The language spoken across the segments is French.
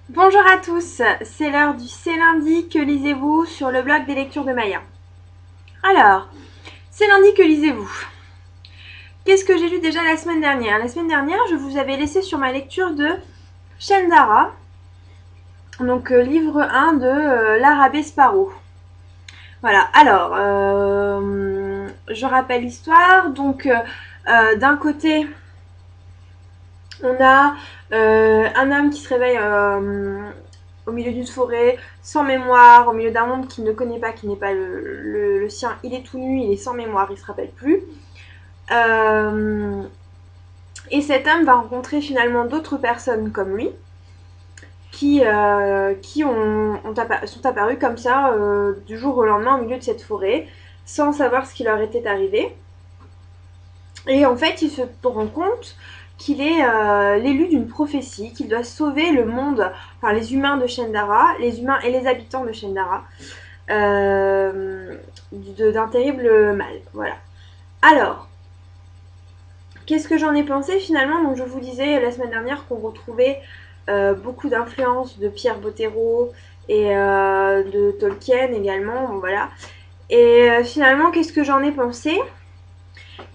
Bonjour à tous, c'est l'heure du C'est lundi, que lisez-vous sur le blog des lectures de Maya. Alors, c'est lundi, que lisez-vous? Qu'est-ce que j'ai lu déjà la semaine dernière? La semaine dernière, je vous avais laissé sur ma lecture de Shendara, donc livre 1 de l'Arabie Sparrow. Voilà, alors, je rappelle l'histoire. Donc, d'un côté, on a un homme qui se réveille au milieu d'une forêt, sans mémoire, au milieu d'un monde qu'il ne connaît pas, qui n'est pas le sien. Il est tout nu, il est sans mémoire, il se rappelle plus. Euh, et cet homme va rencontrer finalement d'autres personnes comme lui, qui sont apparus comme ça du jour au lendemain au milieu de cette forêt, sans savoir ce qui leur était arrivé. Et en fait, il se rend compte qu'il est l'élu d'une prophétie, qu'il doit sauver le monde, enfin les humains de Shendara, les humains et les habitants de Shendara, d'un terrible mal. Voilà. Alors, qu'est-ce que j'en ai pensé finalement? Donc, je vous disais la semaine dernière qu'on retrouvait beaucoup d'influences de Pierre Bottero et de Tolkien également. Bon, voilà. Et finalement, qu'est-ce que j'en ai pensé?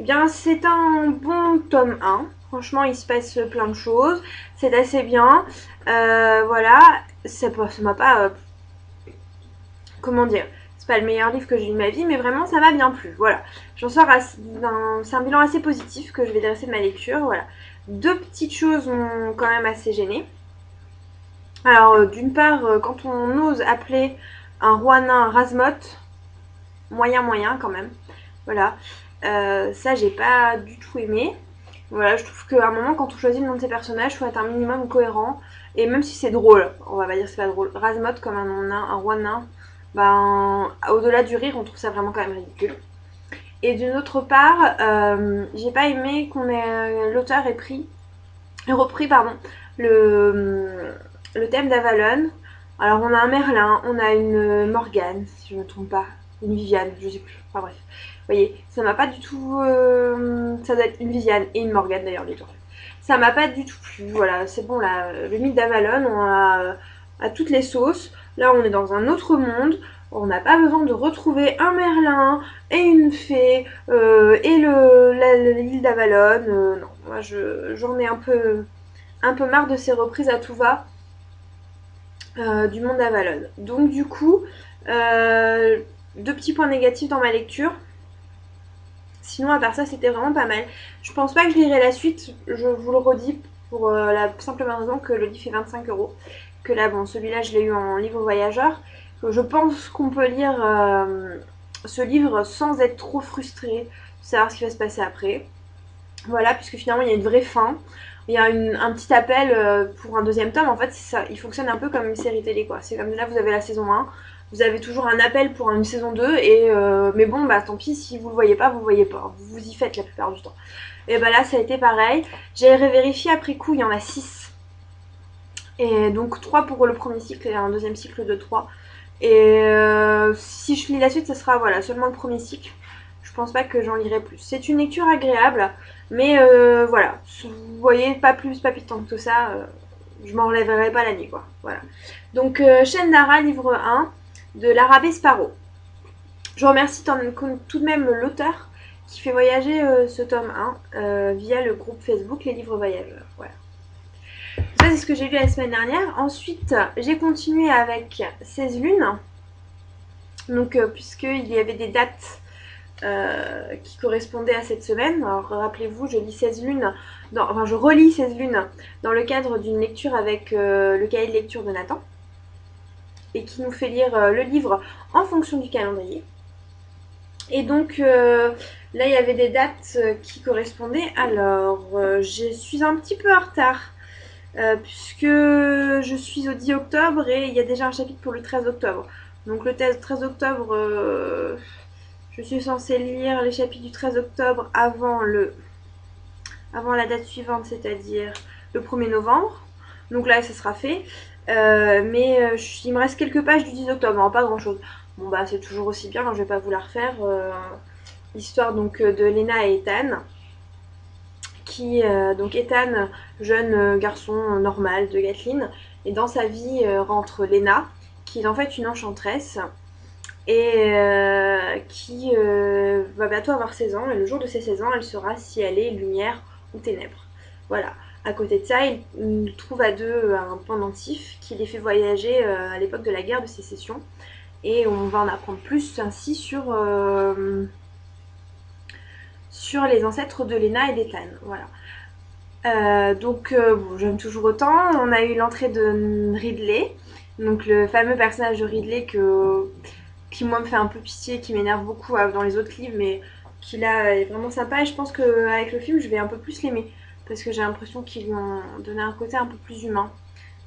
Eh bien, c'est un bon tome 1. Franchement, il se passe plein de choses. C'est assez bien. Voilà. Ça m'a pas. Comment dire? C'est pas le meilleur livre que j'ai lu de ma vie, mais vraiment, ça m'a bien plu. Voilà. J'en sors. C'est un bilan assez positif que je vais dresser de ma lecture. Voilà. Deux petites choses m'ont quand même assez gênée. Alors, d'une part, quand on ose appeler un roi nain Razmoth, moyen quand même. Voilà. Ça, j'ai pas du tout aimé. Voilà, je trouve qu'à un moment, quand on choisit le nom de ses personnages, il faut être un minimum cohérent. Et même si c'est drôle, on va pas dire que c'est pas drôle. Razmoth comme un roi nain, ben, au-delà du rire, on trouve ça vraiment quand même ridicule. Et d'une autre part, j'ai pas aimé l'auteur ait repris le thème d'Avalon. Alors on a un Merlin, on a une Morgane, si je me trompe pas, une Viviane, je sais plus. Enfin bref, vous voyez, ça m'a pas du tout. Ça doit être une Viviane et une Morgane d'ailleurs, les deux. Ça m'a pas du tout plu. Voilà, c'est bon là, le mythe d'Avalon, on a à toutes les sauces. Là, on est dans un autre monde. On n'a pas besoin de retrouver un Merlin et une fée et l'île d'Avalon. Non, moi j'en ai un peu marre de ces reprises à tout va du monde d'Avalon. Donc du coup, deux petits points négatifs dans ma lecture. Sinon, à part ça, c'était vraiment pas mal. Je pense pas que je lirai la suite, je vous le redis, pour la simple raison que le livre fait 25 €. Que là, bon, celui-là, je l'ai eu en livre voyageur. Je pense qu'on peut lire ce livre sans être trop frustré de savoir ce qui va se passer après. Voilà, puisque finalement, il y a une vraie fin. Il y a un petit appel pour un deuxième tome. En fait, ça, il fonctionne un peu comme une série télé, quoi. C'est comme là, vous avez la saison 1, vous avez toujours un appel pour une saison 2, mais bon, bah tant pis, si vous le voyez pas, vous le voyez pas. Vous y faites la plupart du temps. Et bah là, ça a été pareil. J'ai revérifié après coup, il y en a 6. Et donc 3 pour le premier cycle et un deuxième cycle de 3. Et si je lis la suite, ce sera voilà, seulement le premier cycle. Je pense pas que j'en lirai plus. C'est une lecture agréable, mais voilà. Vous voyez, pas plus palpitant que ça. Je m'en relèverai pas la nuit, quoi. Voilà. Donc, Shendara, livre 1 de l'Arabie Sparrow. Je remercie tout de même l'auteur qui fait voyager ce tome 1 via le groupe Facebook Les Livres Voyageurs. Voilà. Ça, c'est ce que j'ai lu la semaine dernière. Ensuite, j'ai continué avec 16 lunes. Donc, puisqu'il y avait des dates qui correspondaient à cette semaine. Alors, rappelez-vous, je lis 16 lunes, je relis 16 lunes dans le cadre d'une lecture avec le cahier de lecture de Nathan, et qui nous fait lire le livre en fonction du calendrier. Et donc, là, il y avait des dates qui correspondaient. Alors, je suis un petit peu en retard. Puisque je suis au 10 octobre et il y a déjà un chapitre pour le 13 octobre. Donc le 13 octobre, je suis censée lire les chapitres du 13 octobre avant la date suivante, c'est-à-dire le 1er novembre. Donc là, ça sera fait. Mais il me reste quelques pages du 10 octobre, non, pas grand-chose. Bon, bah, c'est toujours aussi bien, je vais pas vous la refaire. L'histoire donc de Lena et Ethan, donc Ethan, jeune garçon normal de Gatlin, et dans sa vie rentre Lena, qui est en fait une enchanteresse, et qui va bientôt avoir 16 ans, et le jour de ses 16 ans, elle saura si elle est lumière ou ténèbres. Voilà. À côté de ça, ils trouvent à deux un pendentif qui les fait voyager à l'époque de la guerre de sécession, et on va en apprendre plus ainsi sur les ancêtres de Lena et d'Ethan. Voilà. Bon, j'aime toujours autant. On a eu l'entrée de Ridley, donc le fameux personnage de Ridley qui moi me fait un peu pitié, qui m'énerve beaucoup dans les autres livres, mais qui là est vraiment sympa, et je pense qu'avec le film je vais un peu plus l'aimer, parce que j'ai l'impression qu'ils lui ont donné un côté un peu plus humain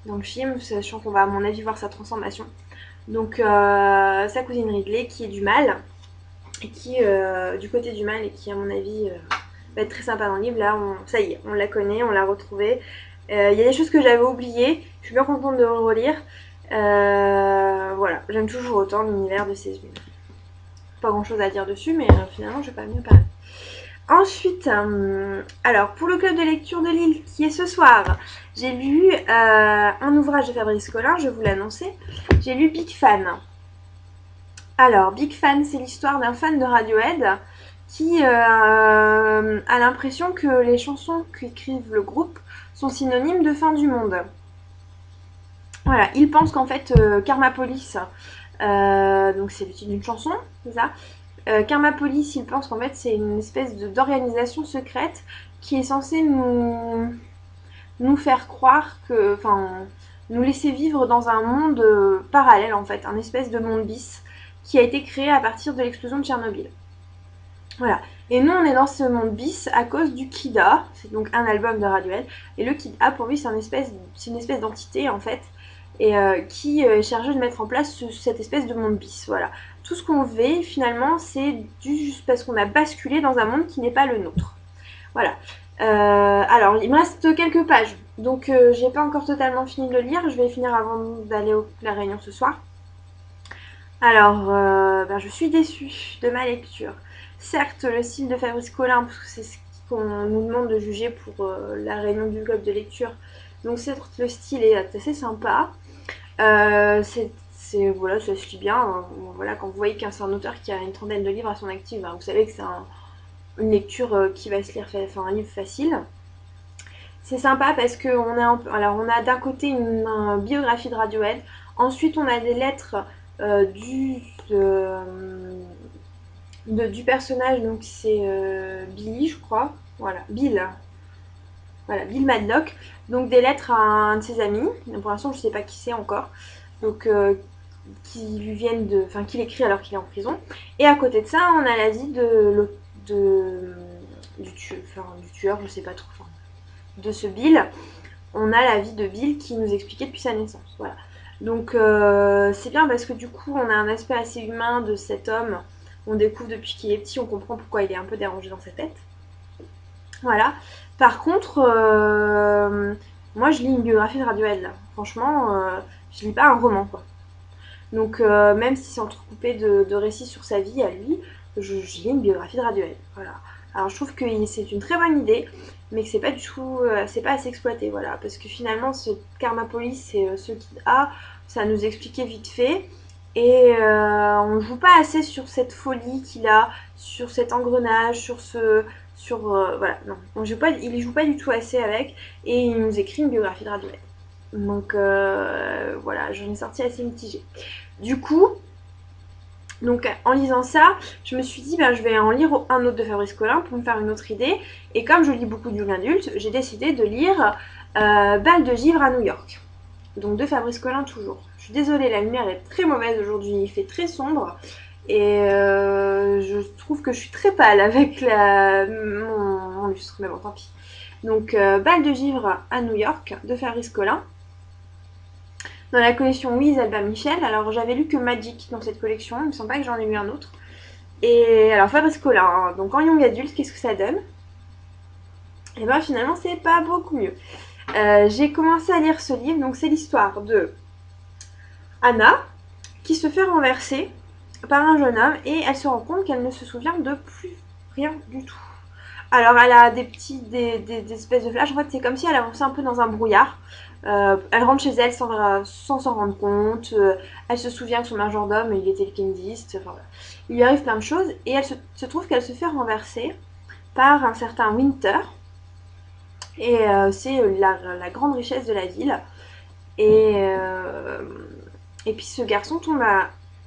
dans le film, sachant qu'on va à mon avis voir sa transformation. Donc sa cousine Ridley qui est du mal, et qui du côté du mal, et qui à mon avis va être très sympa dans le livre. Là ça y est, on la connaît, on l'a retrouvée. Il y a des choses que j'avais oubliées, je suis bien contente de le relire. Voilà, j'aime toujours autant l'univers de ces humains. Pas grand chose à dire dessus, mais finalement je vais pas mieux parler. Ensuite, alors pour le club de lecture de Lille qui est ce soir, j'ai lu un ouvrage de Fabrice Collin, je vais vous l'annoncer. J'ai lu Big Fan. Alors, Big Fan, c'est l'histoire d'un fan de Radiohead qui a l'impression que les chansons qu'écrivent le groupe sont synonymes de fin du monde. Voilà, il pense qu'en fait Karma Police, donc c'est le titre d'une chanson, c'est ça. Karma Police, il pense qu'en fait c'est une espèce d'organisation secrète qui est censée nous faire croire que, enfin, nous laisser vivre dans un monde parallèle en fait, un espèce de monde bis qui a été créé à partir de l'explosion de Tchernobyl. Voilà. Et nous, on est dans ce monde bis à cause du Kida, c'est donc un album de Radiohead, et le Kida, pour lui, c'est une espèce d'entité, en fait, et qui est chargé de mettre en place cette espèce de monde bis, voilà. Tout ce qu'on fait, finalement, c'est juste parce qu'on a basculé dans un monde qui n'est pas le nôtre. Voilà. Alors, il me reste quelques pages, donc j'ai pas encore totalement fini de le lire, je vais finir avant d'aller à la réunion ce soir. Alors, je suis déçue de ma lecture. Certes, le style de Fabrice Collin, parce que c'est ce qu'on nous demande de juger pour la réunion du club de lecture, donc certes, le style est assez sympa. Voilà, ça se lit bien. Voilà, quand vous voyez qu'un c'est un auteur qui a une trentaine de livres à son actif, vous savez que c'est une lecture qui va se lire, enfin un livre facile. C'est sympa parce qu'on a d'un côté une biographie de Radiohead, ensuite on a des lettres du personnage, donc c'est Billy, je crois. Voilà, Bill. Voilà, Bill Madlock. Donc des lettres à un de ses amis. Pour l'instant, je ne sais pas qui c'est encore. Donc qui lui viennent de, enfin, qu'il écrit alors qu'il est en prison. Et à côté de ça, on a la vie du tueur, je ne sais pas trop. Enfin, de ce Bill. On a la vie de Bill qui nous expliquait depuis sa naissance. Voilà. Donc c'est bien parce que du coup, on a un aspect assez humain de cet homme. On découvre depuis qu'il est petit, on comprend pourquoi il est un peu dérangé dans sa tête. Voilà. Par contre, moi je lis une biographie de Radiohead là. Franchement, je lis pas un roman quoi. Donc même si c'est entrecoupé de récits sur sa vie à lui, je lis une biographie de Radiohead. Voilà. Alors je trouve que c'est une très bonne idée, mais que c'est pas du tout, c'est pas assez exploité, voilà. Parce que finalement, ce Karma Police, c'est ce qu'il a, ça nous expliquait vite fait. Et on joue pas assez sur cette folie qu'il a, sur cet engrenage, voilà, non, il y joue pas du tout assez avec, et il nous écrit une biographie de Radiohead. Donc voilà, j'en ai sorti assez mitigée. Du coup, donc en lisant ça, je me suis dit je vais en lire un autre de Fabrice Collin pour me faire une autre idée. Et comme je lis beaucoup de young adulte, j'ai décidé de lire Bal de givre à New York. Donc de Fabrice Collin toujours. Je suis désolée, la lumière est très mauvaise aujourd'hui, il fait très sombre. Et je trouve que je suis très pâle avec mon lustre, mais bon tant pis. Donc Bal de givre à New York de Fabrice Collin. Dans la collection Louise Albin Michel. Alors j'avais lu que Magic dans cette collection, il me semble pas que j'en ai lu un autre. Et alors Fabrice Collin, hein, donc en young adulte, qu'est-ce que ça donne? Et finalement c'est pas beaucoup mieux. J'ai commencé à lire ce livre, donc c'est l'histoire de Anna qui se fait renverser par un jeune homme et elle se rend compte qu'elle ne se souvient de plus rien du tout. Alors elle a des espèces de flashs. En fait c'est comme si elle avançait un peu dans un brouillard. Elle rentre chez elle sans s'en rendre compte. Elle se souvient que son majordome il était le kennediste. Enfin, voilà. Il lui arrive plein de choses et elle se trouve qu'elle se fait renverser par un certain Winter. Et c'est la grande richesse de la ville. Et, euh, et puis ce garçon tombe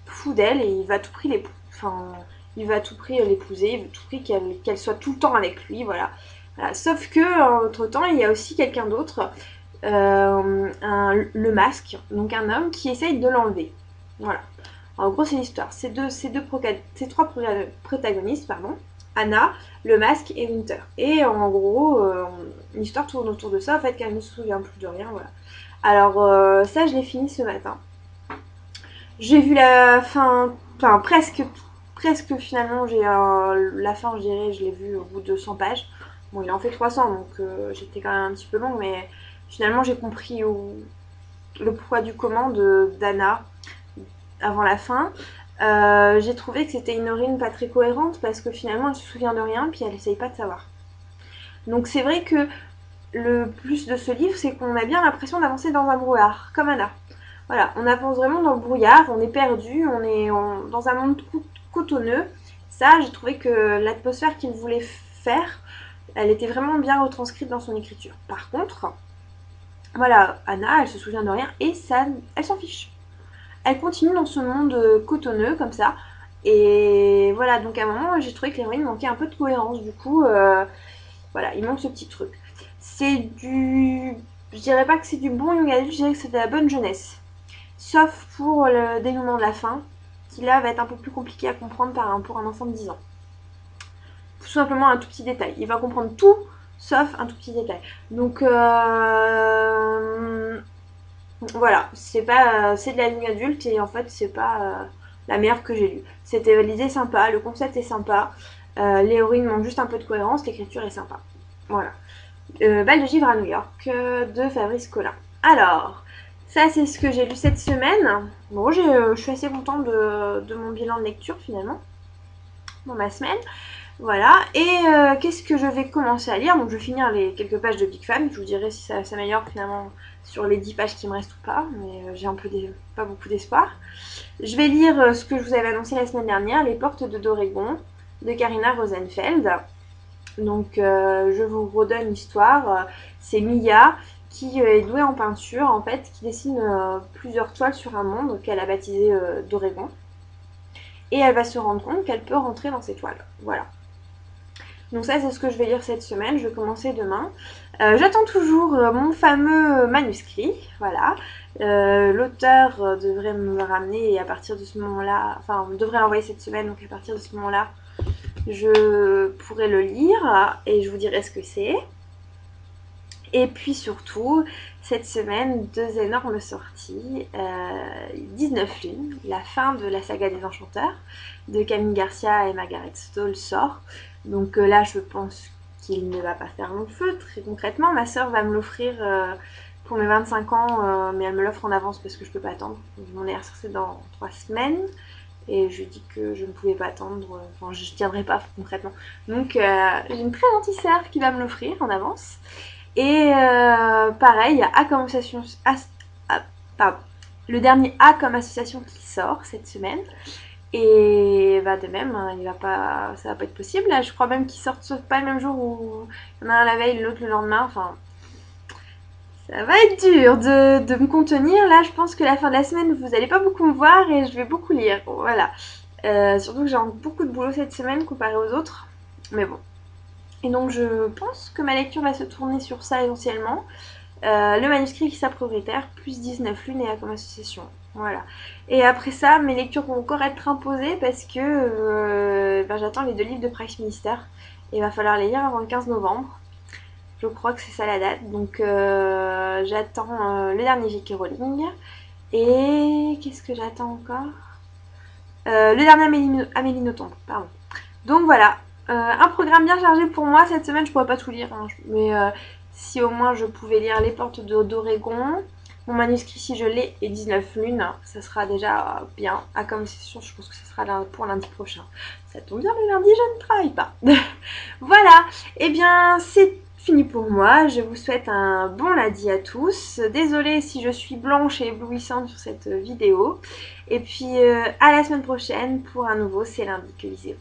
fou d'elle et il va tout prix il va à tout prix l'épouser, il veut tout prix qu'elle soit tout le temps avec lui, voilà. Voilà. Sauf que entre temps, il y a aussi quelqu'un d'autre, le masque, donc un homme qui essaye de l'enlever. Voilà. En gros, c'est l'histoire. Ces trois protagonistes, pardon, Anna, le masque et Winter. Et en gros, l'histoire tourne autour de ça, en fait, qu'elle ne se souvient plus de rien, voilà. Alors, ça, je l'ai fini ce matin. J'ai vu la fin, enfin presque finalement, j'ai la fin, je dirais, je l'ai vu au bout de 100 pages. Bon, il en fait 300, donc j'étais quand même un petit peu longue, mais finalement, j'ai compris le pourquoi du comment d'Anna avant la fin. J'ai trouvé que c'était une héroïne pas très cohérente parce que finalement, elle se souvient de rien, puis elle essaye pas de savoir. Donc c'est vrai que le plus de ce livre, c'est qu'on a bien l'impression d'avancer dans un brouillard, comme Anna. Voilà, on avance vraiment dans le brouillard, on est perdu, on est dans un monde cotonneux. Ça, j'ai trouvé que l'atmosphère qu'il voulait faire, elle était vraiment bien retranscrite dans son écriture. Par contre, voilà, Anna, elle se souvient de rien et ça, elle s'en fiche. Elle continue dans ce monde cotonneux comme ça. Et voilà, donc à un moment, j'ai trouvé que l'héroïne manquait un peu de cohérence. Du coup, voilà, il manque ce petit truc. C'est du... Je dirais pas que c'est du bon young adulte, je dirais que c'est de la bonne jeunesse. Sauf pour le dénouement de la fin, qui là va être un peu plus compliqué à comprendre pour un enfant de 10 ans. Tout simplement un tout petit détail. Il va comprendre tout, sauf un tout petit détail. Donc voilà, c'est de la ligne adulte et en fait c'est pas la meilleure que j'ai lue. C'était l'idée est sympa, le concept est sympa, l'héroïne manque juste un peu de cohérence, l'écriture est sympa. Voilà. Bal de givre à New York de Fabrice Collin. Alors, ça c'est ce que j'ai lu cette semaine. Bon, je suis assez contente de mon bilan de lecture finalement, dans ma semaine. Voilà, et qu'est-ce que je vais commencer à lire? Donc je vais finir les quelques pages de Big Fan, je vous dirai si ça s'améliore finalement sur les 10 pages qui me restent ou pas, mais j'ai pas beaucoup d'espoir. Je vais lire ce que je vous avais annoncé la semaine dernière, Les Portes d'Oregon, de Karina Rosenfeld. Donc je vous redonne l'histoire. C'est Mia qui est douée en peinture, en fait, qui dessine plusieurs toiles sur un monde qu'elle a baptisé d'Oregon. Et elle va se rendre compte qu'elle peut rentrer dans ces toiles. Voilà. Donc ça, c'est ce que je vais lire cette semaine. Je vais commencer demain. J'attends toujours mon fameux manuscrit. Voilà. L'auteur devrait me le ramener et à partir de ce moment-là, enfin, devrait l'envoyer cette semaine. Donc à partir de ce moment-là, je pourrai le lire et je vous dirai ce que c'est. Et puis surtout, cette semaine, 2 énormes sorties. 19 lunes, la fin de la saga des enchanteurs de Camille Garcia et Margaret Stoll sort. Donc là, je pense qu'il ne va pas faire long feu. Très concrètement, ma soeur va me l'offrir pour mes 25 ans, mais elle me l'offre en avance parce que je peux pas attendre. Mon anniversaire, c'est dans 3 semaines. Et je lui ai dit que je ne pouvais pas attendre, enfin je ne tiendrai pas concrètement. Donc j'ai une très gentille sœur qui va me l'offrir en avance. Et pareil, il y a A comme association, pardon, le dernier A comme association qui sort cette semaine. Et bah de même, hein, ça va pas être possible. Là, je crois même qu'ils sortent pas le même jour où il y en a un la veille, l'autre le lendemain. Enfin, ça va être dur de me contenir. Là, je pense que la fin de la semaine, vous allez pas beaucoup me voir et je vais beaucoup lire. Voilà. Surtout que j'ai beaucoup de boulot cette semaine comparé aux autres. Mais bon. Et donc, je pense que ma lecture va se tourner sur ça essentiellement. Le manuscrit qui sera propriétaire, plus 19 lunes et A comme association. Voilà. Et après ça, mes lectures vont encore être imposées parce que j'attends les 2 livres de Price Minister. Et il va falloir les lire avant le 15 novembre. Je crois que c'est ça la date. Donc j'attends le dernier J.K. Rowling. Et qu'est-ce que j'attends encore Le dernier Amélie Nothomb, pardon. Donc voilà, un programme bien chargé pour moi. Cette semaine, je pourrais pas tout lire. Hein, mais si au moins je pouvais lire Les Portes d'Oregon, Mon manuscrit, si je l'ai, est 19 lunes. Ça sera déjà bien. À comme session, je pense que ça sera là pour lundi prochain. Ça tombe bien, le lundi, je ne travaille pas. Voilà. Et bien, c'est fini pour moi. Je vous souhaite un bon lundi à tous. Désolée si je suis blanche et éblouissante sur cette vidéo. Et puis, à la semaine prochaine pour un nouveau C'est lundi que lisez-vous.